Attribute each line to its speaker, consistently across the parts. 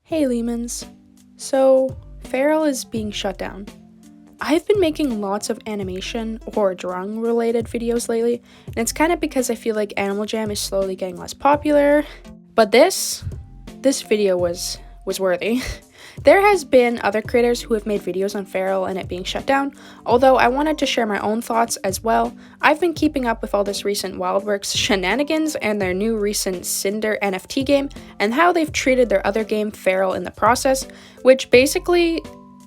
Speaker 1: Hey Leamons. So, Feral is being shut down. I've been making lots of animation or drawing related videos lately, and it's kind of because I feel like Animal Jam is slowly getting less popular. But this video was worthy. There has been other creators who have made videos on Feral and it being shut down, although I wanted to share my own thoughts as well. I've been keeping up with all this recent WildWorks shenanigans and their new recent Cinder NFT game, and how they've treated their other game, Feral, in the process, which basically,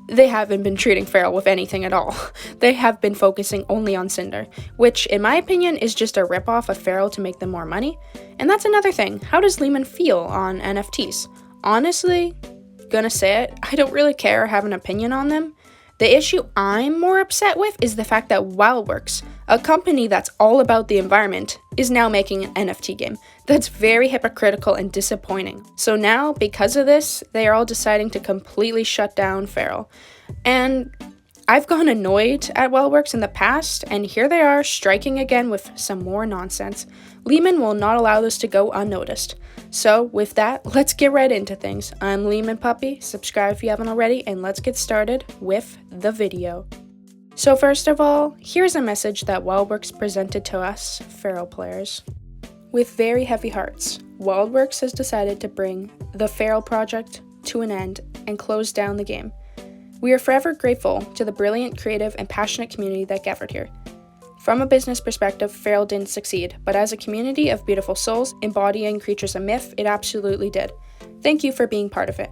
Speaker 1: they haven't been treating Feral with anything at all. They have been focusing only on Cinder, which in my opinion is just a ripoff of Feral to make them more money. And that's another thing, how does Leamon feel on NFTs? Honestly, gonna say it, I don't really care or have an opinion on them. The issue I'm more upset with is the fact that WildWorks, a company that's all about the environment, is now making an NFT game. That's very hypocritical and disappointing. So now, because of this, they are all deciding to completely shut down Feral. And I've gone annoyed at WildWorks in the past, and here they are striking again with some more nonsense. Leamon will not allow this to go unnoticed. So with that, let's get right into things. I'm Leamon Puppy, subscribe if you haven't already, and let's get started with the video. So first of all, here's a message that WildWorks presented to us, Feral players. With very heavy hearts, WildWorks has decided to bring the Feral project to an end and close down the game. We are forever grateful to the brilliant, creative, and passionate community that gathered here. From a business perspective, Feral didn't succeed, but as a community of beautiful souls embodying creatures of myth, it absolutely did. Thank you for being part of it.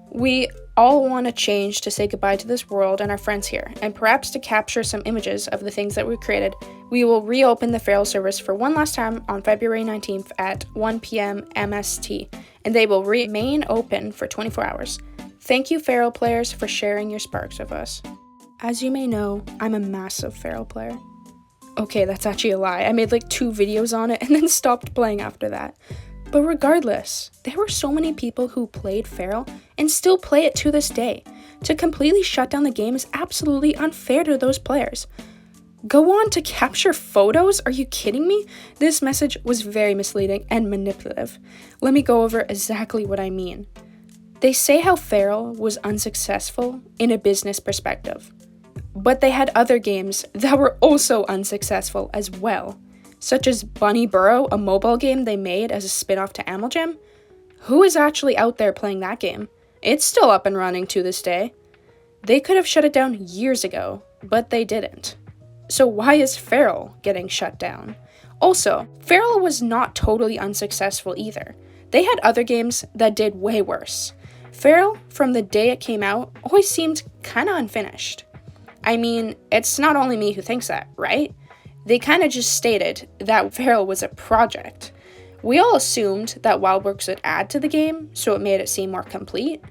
Speaker 1: We all want to change to say goodbye to this world and our friends here, and perhaps to capture some images of the things that we created, we will reopen the Feral service for one last time on February 19th at 1 p.m. MST, and they will remain open for 24 hours. Thank you, Feral players, for sharing your sparks with us. As you may know, I'm a massive Feral player. Okay, that's actually a lie. I made like 2 videos on it and then stopped playing after that. But regardless, there were so many people who played Feral and still play it to this day. To completely shut down the game is absolutely unfair to those players. Go on to capture photos? Are you kidding me? This message was very misleading and manipulative. Let me go over exactly what I mean. They say how Feral was unsuccessful in a business perspective, but they had other games that were also unsuccessful as well, such as Bunny Burrow, a mobile game they made as a spin-off to Animal Jam. Who is actually out there playing that game? It's still up and running to this day. They could have shut it down years ago, but they didn't. So why is Feral getting shut down? Also, Feral was not totally unsuccessful either. They had other games that did way worse. Feral, from the day it came out, always seemed kinda unfinished. I mean, it's not only me who thinks that, right? They kinda just stated that Feral was a project. We all assumed that WildWorks would add to the game, so it made it seem more complete,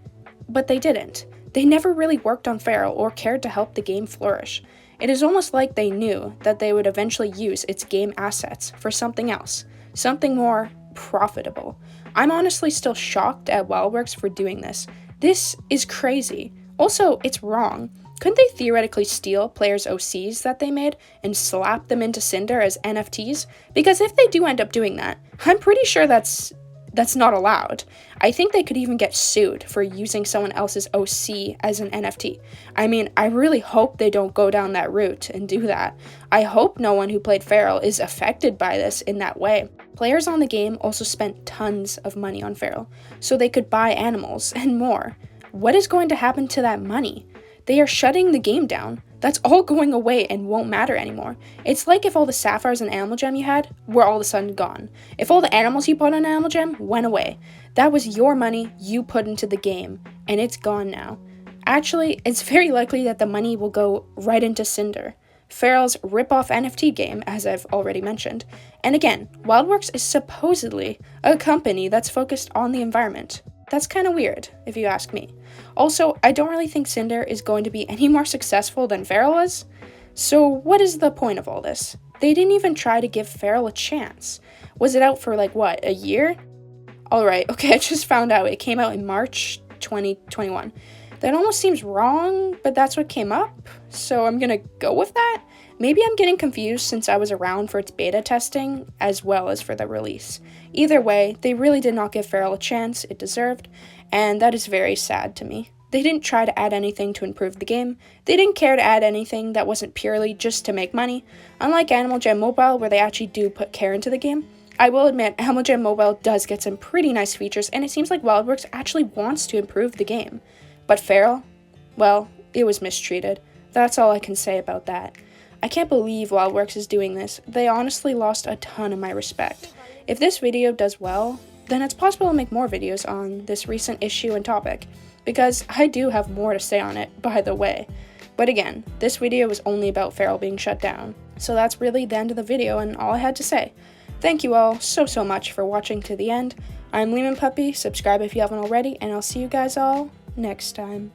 Speaker 1: but they didn't. They never really worked on Feral or cared to help the game flourish. It is almost like they knew that they would eventually use its game assets for something else, something more profitable. I'm honestly still shocked at WildWorks for doing this. This is crazy. Also, it's wrong. Couldn't they theoretically steal players' OCs that they made and slap them into Cinder as NFTs? Because if they do end up doing that, I'm pretty sure that's not allowed. I think they could even get sued for using someone else's OC as an NFT. I mean, I really hope they don't go down that route and do that. I hope no one who played Feral is affected by this in that way. Players on the game also spent tons of money on Feral, so they could buy animals and more. What is going to happen to that money? They are shutting the game down. That's all going away and won't matter anymore. It's like if all the sapphires in Animal Jam you had were all of a sudden gone. If all the animals you put on Animal Jam went away. That was your money you put into the game, and it's gone now. Actually, it's very likely that the money will go right into Cinder, Feral's rip-off NFT game, as I've already mentioned. And again, WildWorks is supposedly a company that's focused on the environment. That's kind of weird, if you ask me. Also, I don't really think Cinder is going to be any more successful than Feral was. So what is the point of all this? They didn't even try to give Feral a chance. Was it out for like, what, a year? Alright, okay, I just found out it came out in March 2021. That almost seems wrong, but that's what came up, so I'm gonna go with that. Maybe I'm getting confused since I was around for its beta testing, as well as for the release. Either way, they really did not give Feral a chance it deserved, and that is very sad to me. They didn't try to add anything to improve the game. They didn't care to add anything that wasn't purely just to make money. Unlike Animal Jam Mobile, where they actually do put care into the game, I will admit Animal Jam Mobile does get some pretty nice features, and it seems like WildWorks actually wants to improve the game. But Feral? Well, it was mistreated. That's all I can say about that. I can't believe WildWorks is doing this. They honestly lost a ton of my respect. If this video does well, then it's possible to make more videos on this recent issue and topic, because I do have more to say on it, by the way. But again, this video was only about Feral being shut down. So that's really the end of the video and all I had to say. Thank you all so much for watching to the end. I'm Leamon Puppy, subscribe if you haven't already, and I'll see you guys all next time.